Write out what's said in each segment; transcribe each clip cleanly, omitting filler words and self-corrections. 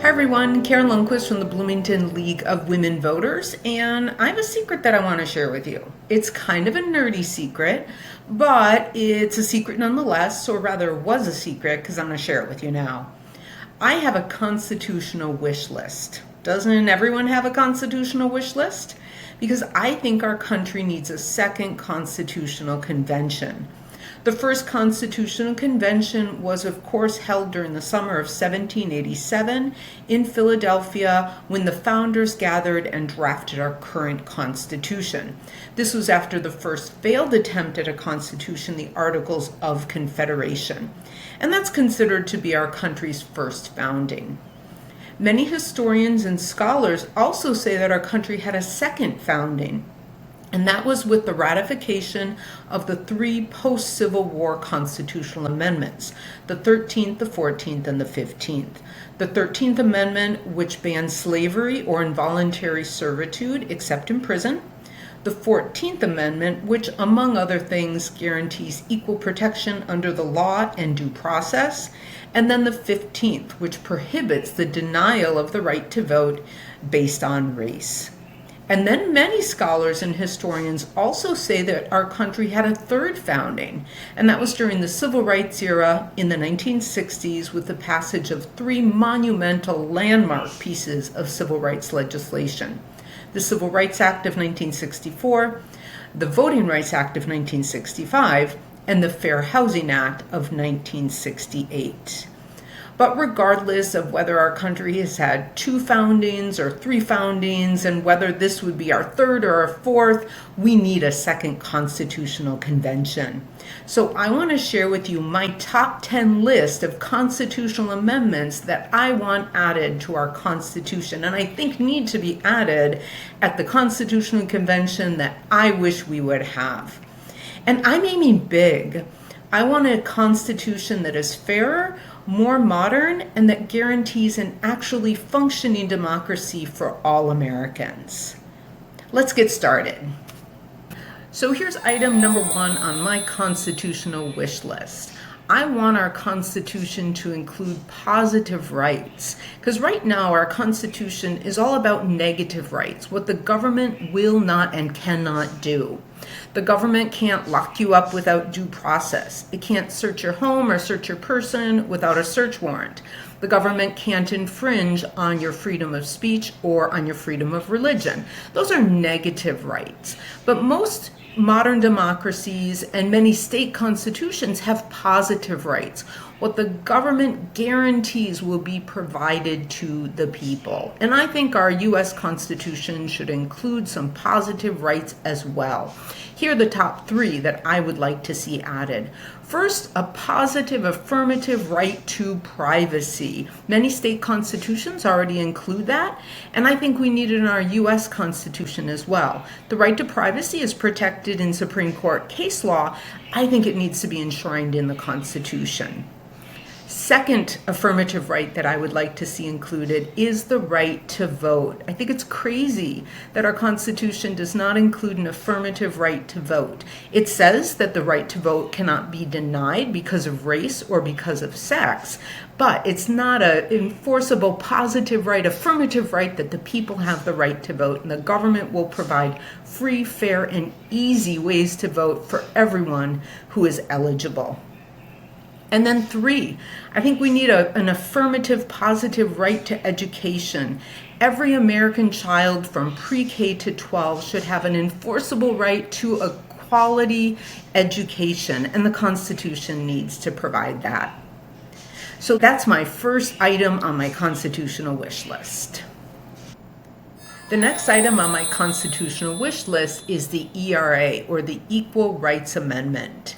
Everyone, Karen Lundquist from the Bloomington League of Women Voters, and I have a secret that I want to share with you. It's kind of a nerdy secret, but it's a secret nonetheless, or rather was a secret because I'm going to share it with you now. I have a constitutional wish list. Doesn't everyone have a constitutional wish list? Because I think our country needs a second constitutional convention. The first Constitutional Convention was, of course, held during the summer of 1787 in Philadelphia when the founders gathered and drafted our current Constitution. This was after the first failed attempt at a constitution, the Articles of Confederation. And that's considered to be our country's first founding. Many historians and scholars also say that our country had a second founding. And that was with the ratification of the three post-Civil War constitutional amendments, the 13th, the 14th, and the 15th. The 13th Amendment, which banned slavery or involuntary servitude except in prison. The 14th Amendment, which, among other things, guarantees equal protection under the law and due process. And then the 15th, which prohibits the denial of the right to vote based on race. And then many scholars and historians also say that our country had a third founding, and that was during the Civil Rights era in the 1960s with the passage of three monumental landmark pieces of civil rights legislation: the Civil Rights Act of 1964, the Voting Rights Act of 1965, and the Fair Housing Act of 1968. But regardless of whether our country has had two foundings or three foundings, and whether this would be our third or our fourth, we need a second constitutional convention. So I want to share with you my top 10 list of constitutional amendments that I want added to our Constitution, and I think need to be added at the Constitutional Convention that I wish we would have. And I'm aiming big. I want a Constitution that is fairer, more modern, and that guarantees an actually functioning democracy for all Americans. Let's get started. So here's item number 1 on my constitutional wish list. I want our Constitution to include positive rights, because right now our Constitution is all about negative rights, what the government will not and cannot do. The government can't lock you up without due process. It can't search your home or search your person without a search warrant. The government can't infringe on your freedom of speech or on your freedom of religion. Those are negative rights. But most modern democracies and many state constitutions have positive rights. What the government guarantees will be provided to the people. And I think our U.S. Constitution should include some positive rights as well. Here are the top 3 that I would like to see added. First, a positive affirmative right to privacy. Many state constitutions already include that, and I think we need it in our U.S. Constitution as well. The right to privacy is protected in Supreme Court case law. I think it needs to be enshrined in the Constitution. Second affirmative right that I would like to see included is the right to vote. I think it's crazy that our Constitution does not include an affirmative right to vote. It says that the right to vote cannot be denied because of race or because of sex, but it's not an enforceable positive right, affirmative right that the people have the right to vote, and the government will provide free, fair, and easy ways to vote for everyone who is eligible. And then 3, I think we need an affirmative, positive right to education. Every American child from pre-K to 12 should have an enforceable right to a quality education, and the Constitution needs to provide that. So that's my first item on my constitutional wish list. The next item on my constitutional wish list is the ERA, or the Equal Rights Amendment.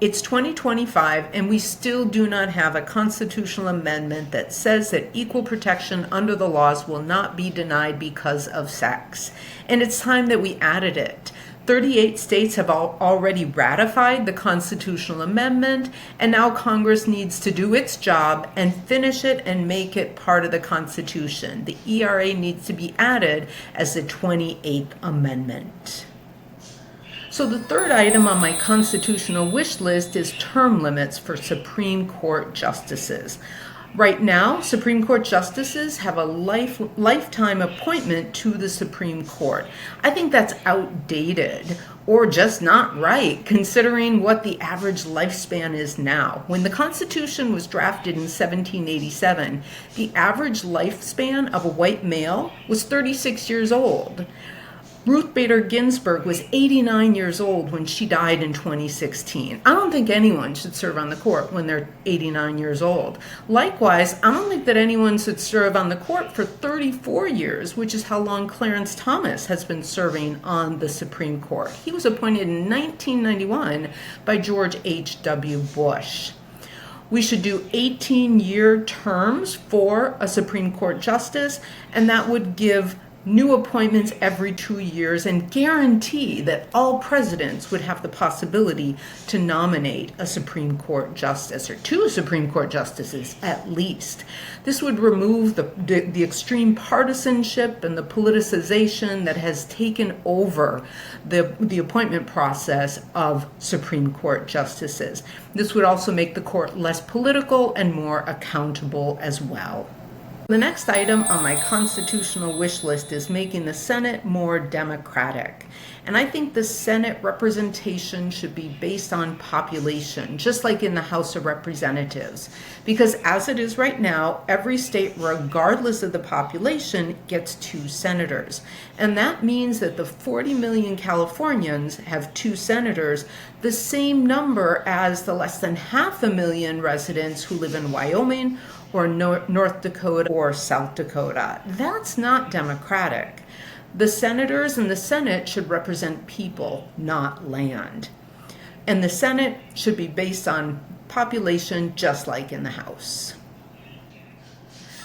It's 2025, and we still do not have a constitutional amendment that says that equal protection under the laws will not be denied because of sex. And it's time that we added it. 38 states have already ratified the constitutional amendment, and now Congress needs to do its job and finish it and make it part of the Constitution. The ERA needs to be added as the 28th Amendment. So the third item on my constitutional wish list is term limits for Supreme Court justices. Right now, Supreme Court justices have a lifetime appointment to the Supreme Court. I think that's outdated or just not right, considering what the average lifespan is now. When the Constitution was drafted in 1787, the average lifespan of a white male was 36 years old. Ruth Bader Ginsburg was 89 years old when she died in 2016. I don't think anyone should serve on the court when they're 89 years old. Likewise, I don't think that anyone should serve on the court for 34 years, which is how long Clarence Thomas has been serving on the Supreme Court. He was appointed in 1991 by George H.W. Bush. We should do 18-year terms for a Supreme Court justice, and that would give new appointments every 2 years and guarantee that all presidents would have the possibility to nominate a Supreme Court justice, or two Supreme Court justices at least. This would remove the extreme partisanship and the politicization that has taken over the appointment process of Supreme Court justices. This would also make the court less political and more accountable as well. The next item on my constitutional wish list is making the Senate more democratic. And I think the Senate representation should be based on population, just like in the House of Representatives. Because as it is right now, every state, regardless of the population, gets 2 senators. And that means that the 40 million Californians have 2 senators, the same number as the less than 500,000 residents who live in Wyoming or North Dakota or South Dakota. That's not democratic. The senators in the Senate should represent people, not land. And the Senate should be based on population, just like in the House.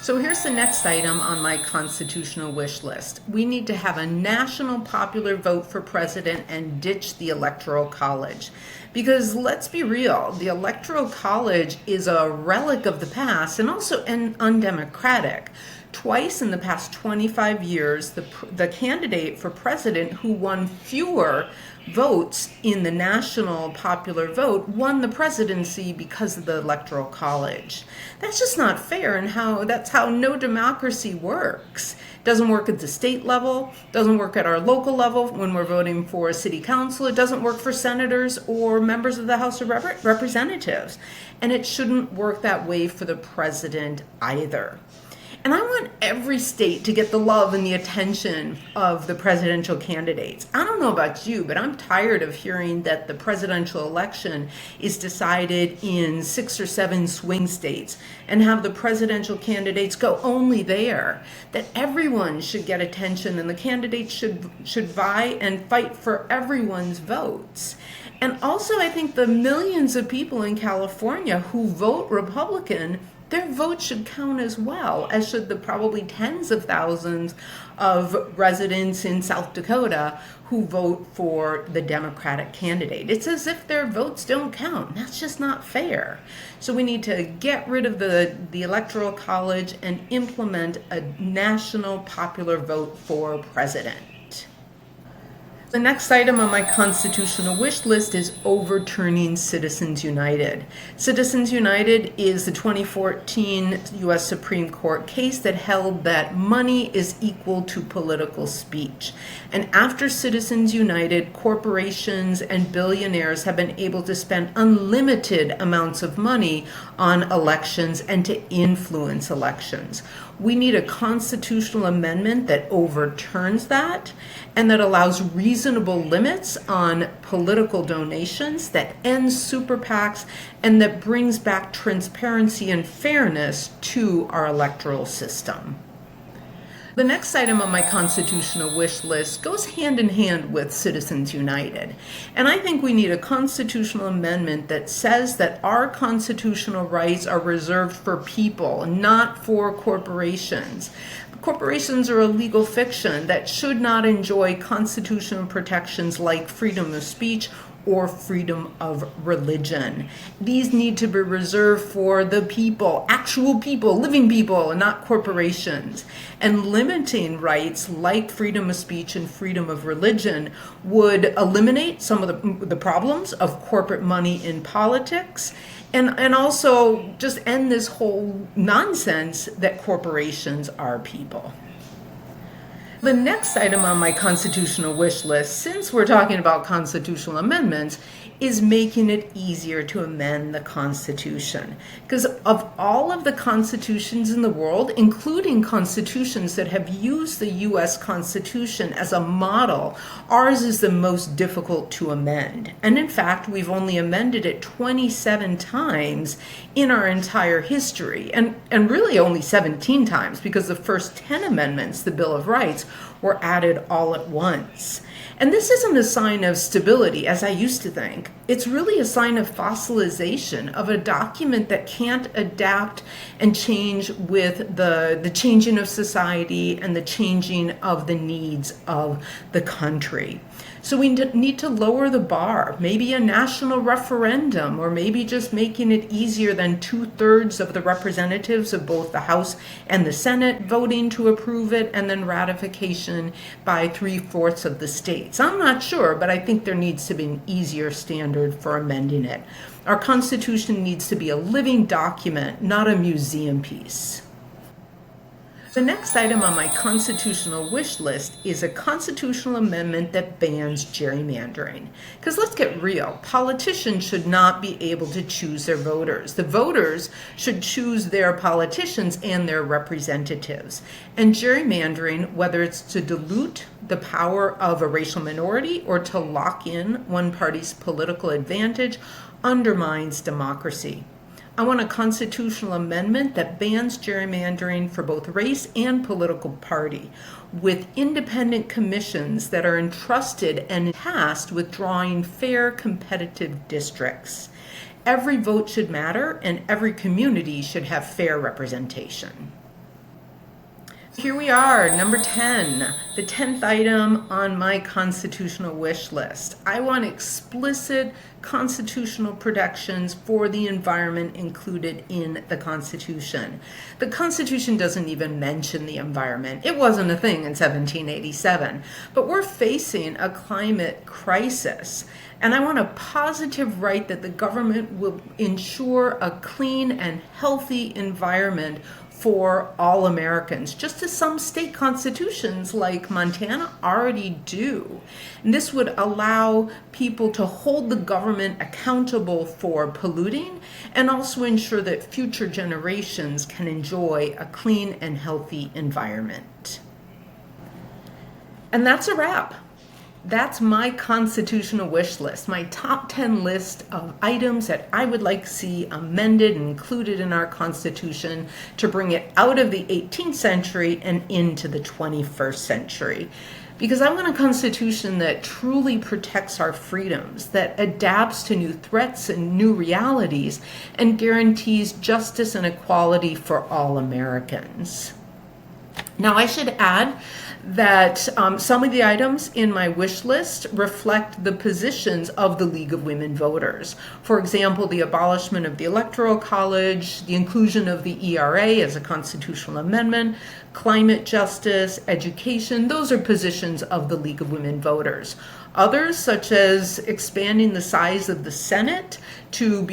So here's the next item on my constitutional wish list. We need to have a national popular vote for president and ditch the Electoral College. Because let's be real, the Electoral College is a relic of the past and also undemocratic. Twice in the past 25 years, the candidate for president who won fewer votes in the national popular vote won the presidency because of the Electoral College. That's just not fair, and that's how no democracy works. It doesn't work at the state level, doesn't work at our local level when we're voting for a city council, it doesn't work for senators or members of the House of Representatives, and it shouldn't work that way for the president either. And I want every state to get the love and the attention of the presidential candidates. I don't know about you, but I'm tired of hearing that the presidential election is decided in 6 or 7 swing states and have the presidential candidates go only there. That everyone should get attention and the candidates should vie and fight for everyone's votes. And also, I think the millions of people in California who vote Republican, their vote should count as well, as should the probably tens of thousands of residents in South Dakota who vote for the Democratic candidate. It's as if their votes don't count. That's just not fair. So we need to get rid of the Electoral College and implement a national popular vote for president. The next item on my constitutional wish list is overturning Citizens United. Citizens United is the 2014 U.S. Supreme Court case that held that money is equal to political speech. And after Citizens United, corporations and billionaires have been able to spend unlimited amounts of money on elections and to influence elections. We need a constitutional amendment that overturns that and that allows reasonable limits on political donations, that ends super PACs, and that brings back transparency and fairness to our electoral system. The next item on my constitutional wish list goes hand in hand with Citizens United. And I think we need a constitutional amendment that says that our constitutional rights are reserved for people, not for corporations. Corporations are a legal fiction that should not enjoy constitutional protections like freedom of speech or freedom of religion. These need to be reserved for the people, actual people, living people, and not corporations. And limiting rights like freedom of speech and freedom of religion would eliminate some of the problems of corporate money in politics and also just end this whole nonsense that corporations are people. The next item on my constitutional wish list, since we're talking about constitutional amendments, is making it easier to amend the Constitution. Because of all of the constitutions in the world, including constitutions that have used the U.S. Constitution as a model, ours is the most difficult to amend. And in fact, we've only amended it 27 times in our entire history, and really only 17 times, because the first 10 amendments, the Bill of Rights, were added all at once. And this isn't a sign of stability, as I used to think. It's really a sign of fossilization of a document that can't adapt and change with the changing of society and the changing of the needs of the country. So we need to lower the bar, maybe a national referendum, or maybe just making it easier than 2/3 of the representatives of both the House and the Senate voting to approve it, and then ratification by 3/4 of the states. I'm not sure, but I think there needs to be an easier standard for amending it. Our Constitution needs to be a living document, not a museum piece. The next item on my constitutional wish list is a constitutional amendment that bans gerrymandering. Because let's get real, politicians should not be able to choose their voters. The voters should choose their politicians and their representatives. And gerrymandering, whether it's to dilute the power of a racial minority or to lock in one party's political advantage, undermines democracy. I want a constitutional amendment that bans gerrymandering for both race and political party, with independent commissions that are entrusted and tasked with drawing fair, competitive districts. Every vote should matter, and every community should have fair representation. Here we are, number 10, the 10th item on my constitutional wish list. I want explicit constitutional protections for the environment included in the Constitution. The Constitution doesn't even mention the environment. It wasn't a thing in 1787, but we're facing a climate crisis. And I want a positive right that the government will ensure a clean and healthy environment for all Americans, just as some state constitutions like Montana already do. And this would allow people to hold the government accountable for polluting and also ensure that future generations can enjoy a clean and healthy environment. And that's a wrap. That's my constitutional wish list, my top 10 list of items that I would like to see amended and included in our Constitution to bring it out of the 18th century and into the 21st century. Because I want a Constitution that truly protects our freedoms, that adapts to new threats and new realities, and guarantees justice and equality for all Americans. Now, I should add that some of the items in my wish list reflect the positions of the League of Women Voters. For example, the abolishment of the Electoral College, the inclusion of the ERA as a constitutional amendment, climate justice, education, those are positions of the League of Women Voters. Others, such as expanding the size of the Senate to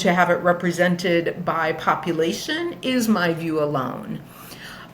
have it represented by population, is my view alone.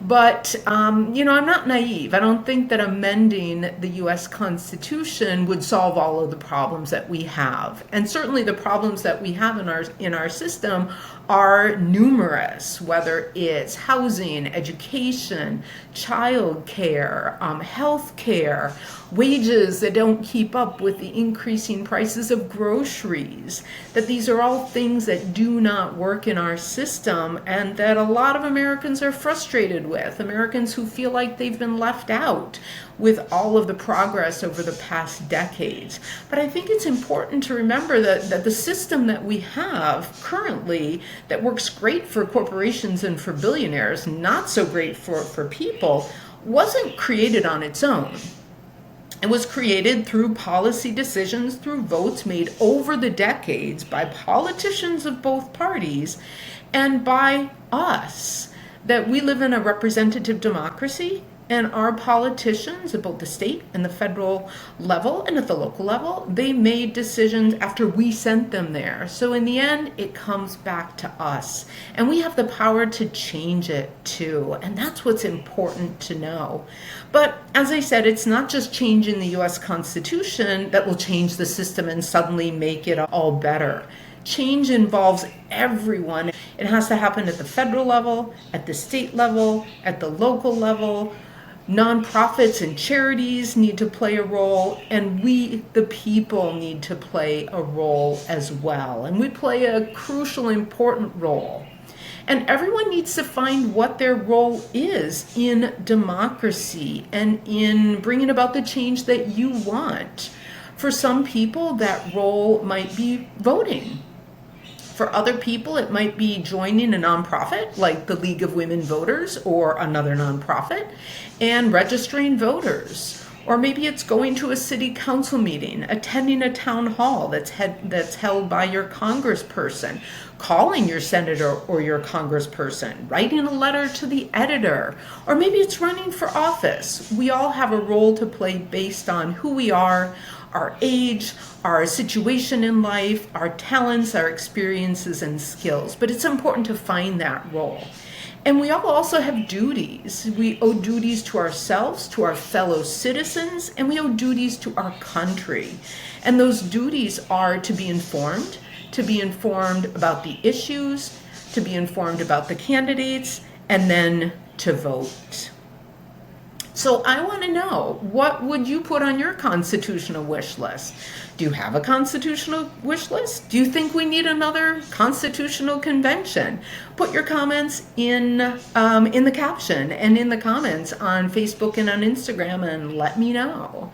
But, I'm not naive. I don't think that amending the U.S. Constitution would solve all of the problems that we have. And certainly the problems that we have in our system are numerous, whether it's housing, education, child care, health care, wages that don't keep up with the increasing prices of groceries, that these are all things that do not work in our system and that a lot of Americans are frustrated with, Americans who feel like they've been left out with all of the progress over the past decades. But I think it's important to remember that the system that we have currently that works great for corporations and for billionaires, not so great for people, wasn't created on its own. It was created through policy decisions, through votes made over the decades by politicians of both parties and by us. That we live in a representative democracy, And our politicians at both the state and the federal level and at the local level, they made decisions after we sent them there. So in the end, it comes back to us. And we have the power to change it too. And that's what's important to know. But as I said, it's not just changing the US Constitution that will change the system and suddenly make it all better. Change involves everyone. It has to happen at the federal level, at the state level, at the local level. Nonprofits and charities need to play a role, and we, the people, need to play a role as well. And we play a crucial, important role. And everyone needs to find what their role is in democracy and in bringing about the change that you want. For some people, that role might be voting. For other people, it might be joining a nonprofit like the League of Women Voters or another nonprofit and registering voters. Or maybe it's going to a city council meeting, attending a town hall that's held by your congressperson, calling your senator or your congressperson, writing a letter to the editor, or maybe it's running for office. We all have a role to play based on who we are, our age, our situation in life, our talents, our experiences and skills. But it's important to find that role. And we all also have duties. We owe duties to ourselves, to our fellow citizens, and we owe duties to our country. And those duties are to be informed about the issues, to be informed about the candidates, and then to vote. So I want to know, what would you put on your constitutional wish list? Do you have a constitutional wish list? Do you think we need another constitutional convention? Put your comments in the caption and in the comments on Facebook and on Instagram and let me know.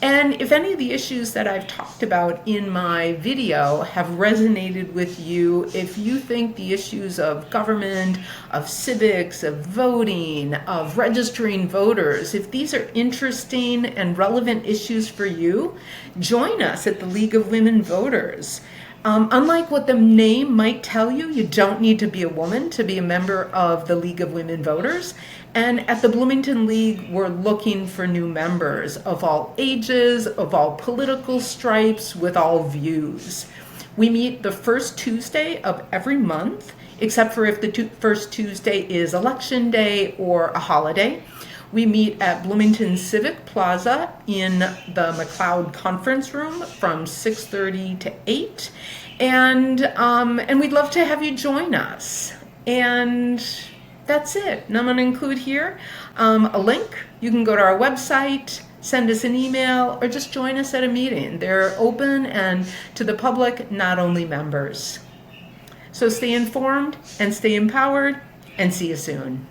And if any of the issues that I've talked about in my video have resonated with you, if you think the issues of government, of civics, of voting, of registering voters, if these are interesting and relevant issues for you, join us at the League of Women Voters. Unlike what the name might tell you, you don't need to be a woman to be a member of the League of Women Voters. And at the Bloomington League, we're looking for new members of all ages, of all political stripes, with all views. We meet the first Tuesday of every month, except for if the first Tuesday is election day or a holiday. We meet at Bloomington Civic Plaza in the McLeod Conference Room from 6:30 to 8. And we'd love to have you join us. And that's it. And I'm going to include here a link. You can go to our website, send us an email, or just join us at a meeting. They're open and to the public, not only members. So stay informed and stay empowered, and see you soon.